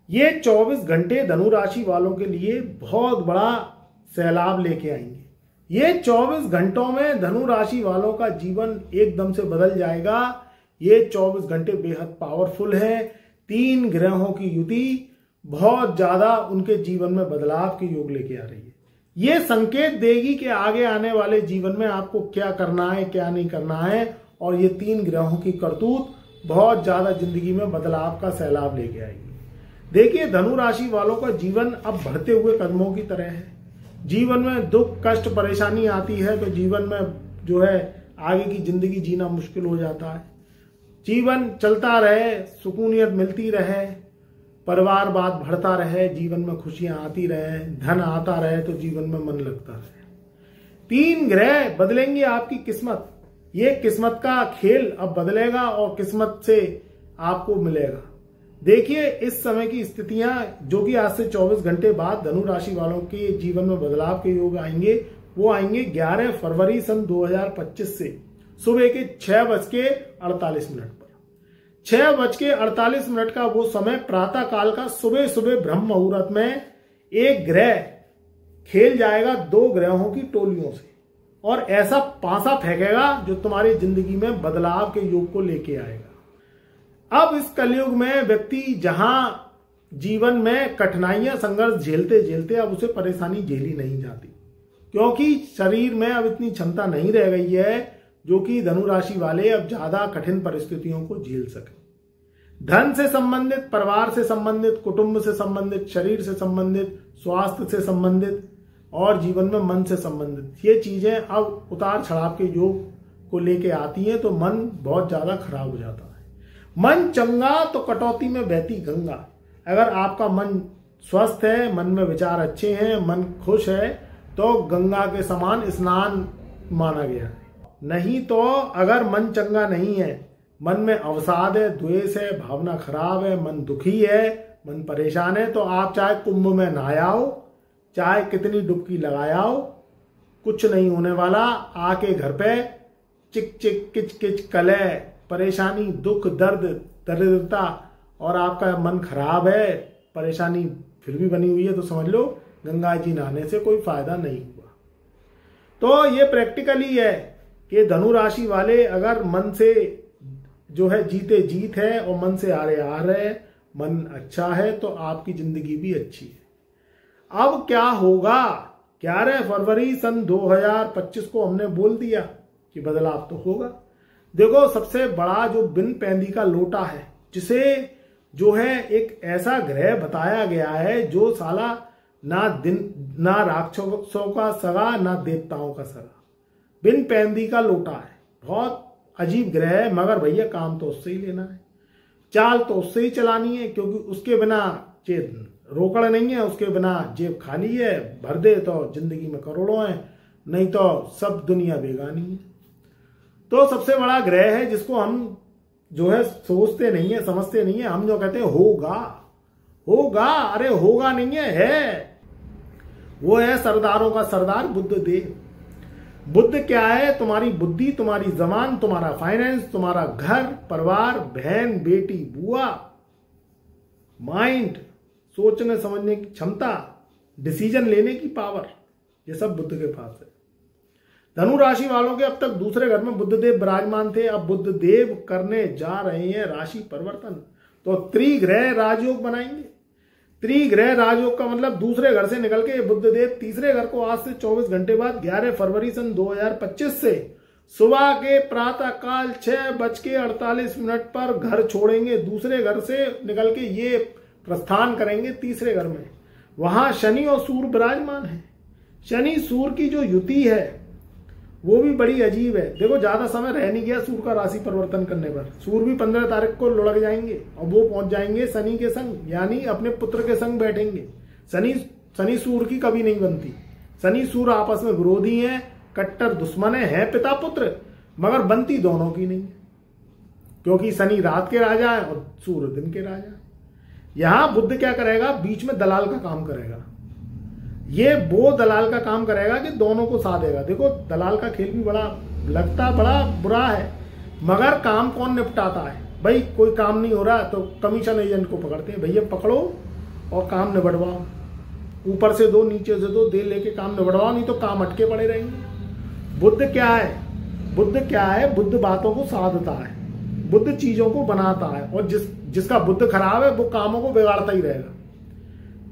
ये 24 घंटे धनु राशि वालों के लिए बहुत बड़ा सैलाब लेके आएंगे। ये 24 घंटों में धनु राशि वालों का जीवन एकदम से बदल जाएगा। ये 24 घंटे बेहद पावरफुल है। 3 ग्रहों की युति बहुत ज्यादा उनके जीवन में बदलाव के योग लेके आ रही है। ये संकेत देगी कि आगे आने वाले जीवन में आपको क्या करना है, क्या नहीं करना है, और ये 3 ग्रहों की करतूत बहुत ज्यादा जिंदगी में बदलाव का सैलाब लेके आएगी। देखिए, धनु राशि वालों का जीवन अब बढ़ते हुए कदमों की तरह है। जीवन में दुख, कष्ट, परेशानी आती है तो जीवन में जो है आगे की जिंदगी जीना मुश्किल हो जाता है। जीवन चलता रहे, सुकूनियत मिलती रहे, परिवार बात बढ़ता रहे, जीवन में खुशियां आती रहे, धन आता रहे तो जीवन में मन लगता रहे। 3 ग्रह बदलेंगे आपकी किस्मत। ये किस्मत का खेल अब बदलेगा और किस्मत से आपको मिलेगा। देखिए, इस समय की स्थितियां जो कि आज से 24 घंटे बाद धनु राशि वालों के जीवन में बदलाव के योग आएंगे, वो आएंगे 11 फरवरी सन 2025 से सुबह के 6:48 पर। 6:48 का वो समय प्रातः काल का सुबह सुबह ब्रह्म मुहूर्त में एक ग्रह खेल जाएगा 2 ग्रहों की टोलियों से और ऐसा पासा फेंकेगा जो तुम्हारी जिंदगी में बदलाव के योग को लेके आएगा। अब इस कलयुग में व्यक्ति जहां जीवन में कठिनाइयां, संघर्ष झेलते झेलते अब उसे परेशानी झेली नहीं जाती, क्योंकि शरीर में अब इतनी क्षमता नहीं रह गई है जो कि धनु राशि वाले अब ज्यादा कठिन परिस्थितियों को झेल सके। धन से संबंधित, परिवार से संबंधित, कुटुंब से संबंधित, शरीर से संबंधित, स्वास्थ्य से संबंधित और जीवन में मन से संबंधित ये चीजें अब उतार चढ़ाव के योग को लेके आती हैं तो मन बहुत ज्यादा खराब हो जाता है। मन चंगा तो कटौती में बहती गंगा। अगर आपका मन स्वस्थ है, मन में विचार अच्छे हैं, मन खुश है, तो गंगा के समान स्नान माना गया है। नहीं तो अगर मन चंगा नहीं है, मन में अवसाद है, द्वेष है, भावना खराब है, मन दुखी है, मन परेशान है, तो आप चाहे कुंभ में नहाओ, चाहे कितनी डुबकी लगाओ, कुछ नहीं होने वाला। आके घर पे चिक चिक किच किच कलह, परेशानी, दुख, दर्द, दरिद्रता और आपका मन खराब है, परेशानी फिर भी बनी हुई है, तो समझ लो गंगा जी नहाने से कोई फायदा नहीं हुआ। तो ये प्रैक्टिकली है कि धनु राशि वाले अगर मन से जो है जीते जीत है और मन से आ रहे है, मन अच्छा है, तो आपकी जिंदगी भी अच्छी है। अब क्या होगा? 11 फरवरी सन 2025 को हमने बोल दिया कि बदलाव तो होगा। देखो, सबसे बड़ा जो बिन पैंदी का लोटा है, जिसे जो है एक ऐसा ग्रह बताया गया है जो साला ना राक्षसों का सगा ना देवताओं का सगा, बिन पैंदी का लोटा है। बहुत अजीब ग्रह है, मगर भैया काम तो उससे ही लेना है, चाल तो उससे ही चलानी है, क्योंकि उसके बिना चेत रोकड़ नहीं है, उसके बिना जेब खाली है, भर दे तो जिंदगी में करोड़ों हैं, नहीं तो सब दुनिया बेगानी है। तो सबसे बड़ा ग्रह है जिसको हम जो है सोचते नहीं है, समझते नहीं है। हम जो कहते हैं होगा होगा, अरे होगा नहीं है, वो है सरदारों का सरदार बुद्ध देव। बुद्ध क्या है? तुम्हारी बुद्धि, तुम्हारी जबान, तुम्हारा फाइनेंस, तुम्हारा घर, परिवार, बहन, बेटी, बुआ, माइंड, सोचने समझने की क्षमता, डिसीजन लेने की पावर, ये सब बुद्ध के पास है। धनु राशि वालों के अब तक दूसरे घर में बुद्ध देव विराजमान थे, अब बुद्ध देव करने जा रहे हैं राशि परिवर्तन, तो त्रिग्रह राजयोग बनाएंगे। त्रिग्रह राजयोग का मतलब दूसरे घर से निकल के बुद्ध देव तीसरे घर को आज से 24 घंटे बाद 11 फरवरी सन 2025 से सुबह के प्रातः काल 6:48 पर घर छोड़ेंगे। दूसरे घर से निकल के ये प्रस्थान करेंगे तीसरे घर में। वहां शनि और सूर्य विराजमान है। शनि सूर्य की जो युति है वो भी बड़ी अजीब है। देखो, ज्यादा समय रह नहीं गया सूर्य का राशि परिवर्तन करने पर। सूर्य भी 15 तारीख को लुढ़क जाएंगे और वो पहुंच जाएंगे शनि के संग, यानी अपने पुत्र के संग बैठेंगे। शनि सूर्य की कभी नहीं बनती। शनि सूर्य आपस में विरोधी हैं, कट्टर दुश्मन है पिता पुत्र, मगर बनती दोनों की नहीं, क्योंकि शनि रात के राजा है और सूर्य दिन के राजा है। यहां बुद्ध क्या करेगा? बीच में दलाल का काम करेगा। ये वो दलाल का काम करेगा कि दोनों को साधेगा। देखो, दलाल का खेल भी बड़ा लगता, बड़ा बुरा है, मगर काम कौन निपटाता है? भाई कोई काम नहीं हो रहा तो कमीशन एजेंट को पकड़ते हैं, भैया पकड़ो और काम निबड़वाओ, ऊपर से दो नीचे से दो, दे लेके काम निबड़वाओ, नहीं तो काम अटके पड़े रहेंगे। बुद्ध क्या है? बुद्ध क्या है? बुद्ध बातों को साधता है, बुद्ध चीजों को बनाता है, और जिसका बुद्ध खराब है वो कामों को बिगाड़ता ही रहेगा,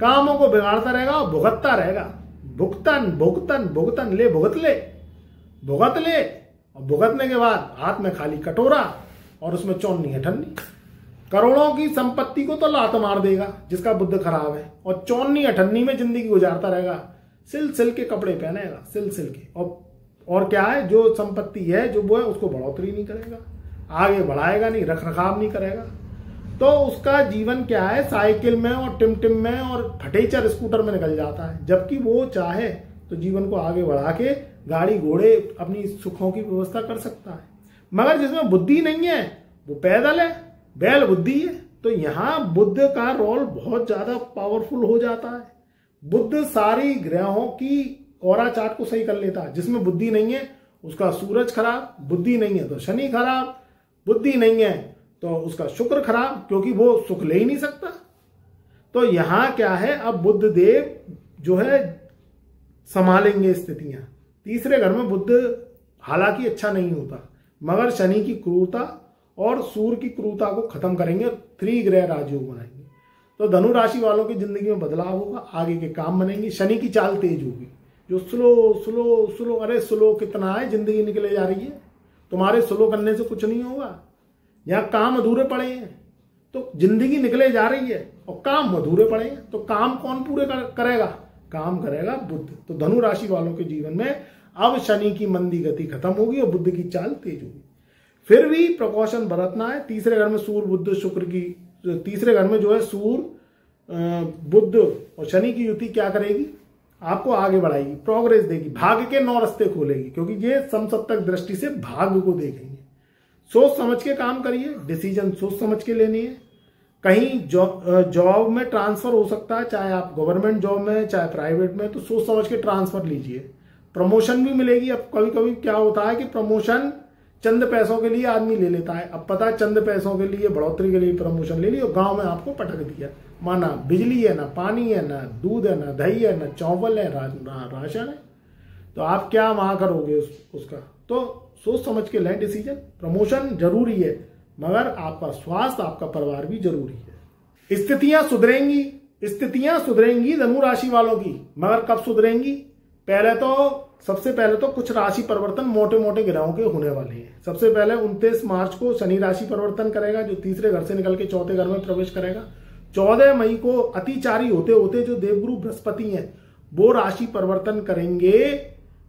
कामों को बिगाड़ता रहेगा और भुगतता रहेगा। भुगतन भुगतन भुगतन, ले भुगत ले, भुगत ले, और भुगतने के बाद हाथ में खाली कटोरा और उसमें चौन्नी अठन्नी। करोड़ों की संपत्ति को तो लात मार देगा जिसका बुद्ध खराब है, और चौन्नी अठन्नी में जिंदगी गुजारता रहेगा, सिल सिल के कपड़े पहनेगा, सिल सिल के। और क्या है, जो संपत्ति है जो वो है उसको बढ़ोतरी नहीं करेगा, आगे बढ़ाएगा नहीं, रख रखाव नहीं करेगा, तो उसका जीवन क्या है, साइकिल में और टिमटिम में और फटेचर स्कूटर में निकल जाता है। जबकि वो चाहे तो जीवन को आगे बढ़ा के गाड़ी घोड़े अपनी सुखों की व्यवस्था कर सकता है। मगर जिसमें बुद्धि नहीं है वो पैदल है, बैल बुद्धि है। तो यहाँ बुद्ध का रोल बहुत ज्यादा पावरफुल हो जाता है। बुद्ध सारी ग्रहों की ऑरा चार्ट को सही कर लेता है। जिसमें बुद्धि नहीं है उसका सूरज खराब, बुद्धि नहीं है तो शनि खराब, बुद्धि नहीं है तो उसका शुक्र खराब, क्योंकि वो सुख ले ही नहीं सकता। तो यहां क्या है, अब बुद्ध देव जो है संभालेंगे स्थितियां। तीसरे घर में बुद्ध हालांकि अच्छा नहीं होता, मगर शनि की क्रूरता और सूर्य की क्रूरता को खत्म करेंगे और 3 ग्रह राजयोग बनाएंगे। तो धनु राशि वालों की जिंदगी में बदलाव होगा, आगे के काम बनेंगे। शनि की चाल तेज होगी, जो स्लो स्लो स्लो, अरे स्लो कितना है, जिंदगी निकले जा रही है, तुम्हारे स्लो करने से कुछ नहीं होगा। यहाँ काम अधूरे पड़े हैं तो जिंदगी निकले जा रही है, और काम अधूरे पड़े हैं तो काम कौन पूरे करेगा? काम करेगा बुद्ध। तो धनु राशि वालों के जीवन में अब शनि की मंदी गति खत्म होगी और बुद्ध की चाल तेज होगी। फिर भी प्रिकॉशन बरतना है। तीसरे घर में सूर्य बुद्ध शुक्र की, तीसरे घर में जो है सूर्य बुद्ध और शनि की युति क्या करेगी, आपको आगे बढ़ाएगी, प्रोग्रेस देगी, भाग्य के 9 रास्ते खोलेगी, क्योंकि ये समसप्तक दृष्टि से भाग्य को देखेंगे। सोच समझ के काम करिए, डिसीजन सोच समझ के लेनी है। कहीं जॉब में ट्रांसफर हो सकता है, चाहे आप गवर्नमेंट जॉब में चाहे प्राइवेट में, तो सोच समझ के ट्रांसफर लीजिए। प्रमोशन भी मिलेगी। अब कभी कभी क्या होता है कि प्रमोशन चंद पैसों के लिए आदमी ले लेता है। अब पता है चंद पैसों के लिए, बढ़ोतरी के लिए प्रमोशन ले ली और गांव में आपको पटक दिया। माना बिजली है, ना पानी है, ना दूध है, ना दही है, ना चावल है, ना राशन है, तो आप क्या वहां करोगे उसका? तो सोच समझ के लें डिसीजन। प्रमोशन जरूरी है, मगर आपका स्वास्थ्य, आपका परिवार भी जरूरी है। स्थितियां सुधरेंगी, स्थितियां सुधरेंगी धनु राशि वालों की, मगर कब सुधरेंगी? सबसे पहले तो कुछ राशि परिवर्तन मोटे मोटे ग्रहों के होने वाले हैं। सबसे पहले 29 मार्च को शनि राशि परिवर्तन करेगा, जो तीसरे घर से निकल के चौथे घर में प्रवेश करेगा। 14 मई को अतिचारी होते होते जो देवगुरु बृहस्पति हैं वो राशि परिवर्तन करेंगे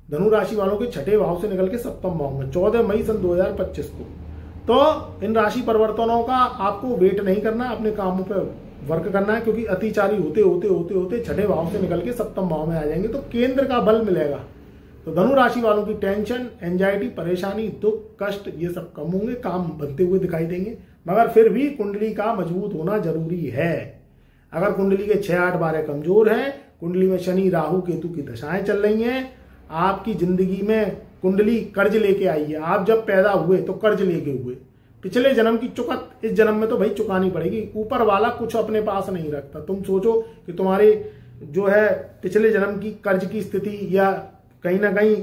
धनु राशि वालों के 6ठे भाव से निकल के 7वें भाव में 14 मई सन 2025 को। तो इन राशि परिवर्तनों का आपको वेट नहीं करना, अपने कामों पे वर्क करना है, क्योंकि अतिचारी होते होते होते होते 6ठे भाव से निकल के 7वें भाव में आ जाएंगे, तो केंद्र का बल मिलेगा। तो धनु राशि वालों की टेंशन, एंजाइटी, परेशानी, दुख, कष्ट ये सब कम होंगे, काम बनते हुए दिखाई देंगे। मगर फिर भी कुंडली का मजबूत होना जरूरी है। अगर कुंडली के 6, 8, 12 कमजोर हैं, कुंडली में शनि राहु केतु की दशाएं चल रही हैं, आपकी जिंदगी में कुंडली कर्ज लेके आई है। आप जब पैदा हुए तो कर्ज लेके हुए, पिछले जन्म की चुकत इस जन्म में तो भाई चुकानी पड़ेगी। ऊपर वाला कुछ अपने पास नहीं रखता। तुम सोचो कि तुम्हारे जो है पिछले जन्म की कर्ज की स्थिति, या कहीं ना कहीं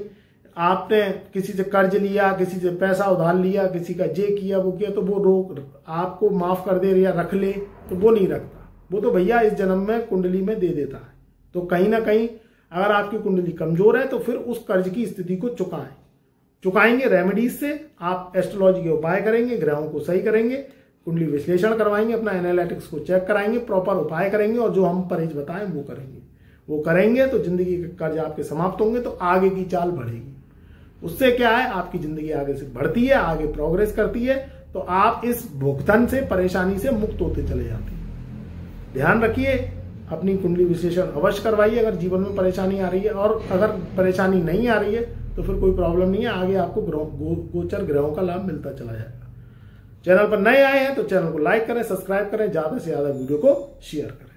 आपने किसी से कर्ज लिया, किसी से पैसा उधार लिया, किसी का जे किया वो किया, तो वो रोक आपको माफ कर दे या रख ले, तो वो नहीं रखता। वो तो भैया इस जन्म में कुंडली में दे देता है। तो कहीं ना कहीं अगर आपकी कुंडली कमजोर है तो फिर उस कर्ज की स्थिति को चुकाएंगे रेमेडीज से। आप एस्ट्रोलॉजी के उपाय करेंगे, ग्रहों को सही करेंगे, कुंडली विश्लेषण करवाएंगे, अपना एनालिटिक्स को चेक कराएंगे, प्रॉपर उपाय करेंगे, और जो हम परहेज बताएं वो करेंगे तो जिंदगी के कर्ज आपके समाप्त होंगे, तो आगे की चाल बढ़ेगी। उससे क्या है, आपकी जिंदगी आगे से बढ़ती है, आगे प्रोग्रेस करती है, तो आप इस भुगतान से, परेशानी से मुक्त होते चले जाते हैं। ध्यान रखिए, अपनी कुंडली विश्लेषण अवश्य करवाइए अगर जीवन में परेशानी आ रही है, और अगर परेशानी नहीं आ रही है तो फिर कोई प्रॉब्लम नहीं है, आगे आपको गोचर ग्रहों का लाभ मिलता चला जाएगा। चैनल पर नए आए हैं तो चैनल को लाइक करें, सब्सक्राइब करें, ज्यादा से ज्यादा वीडियो को शेयर करें।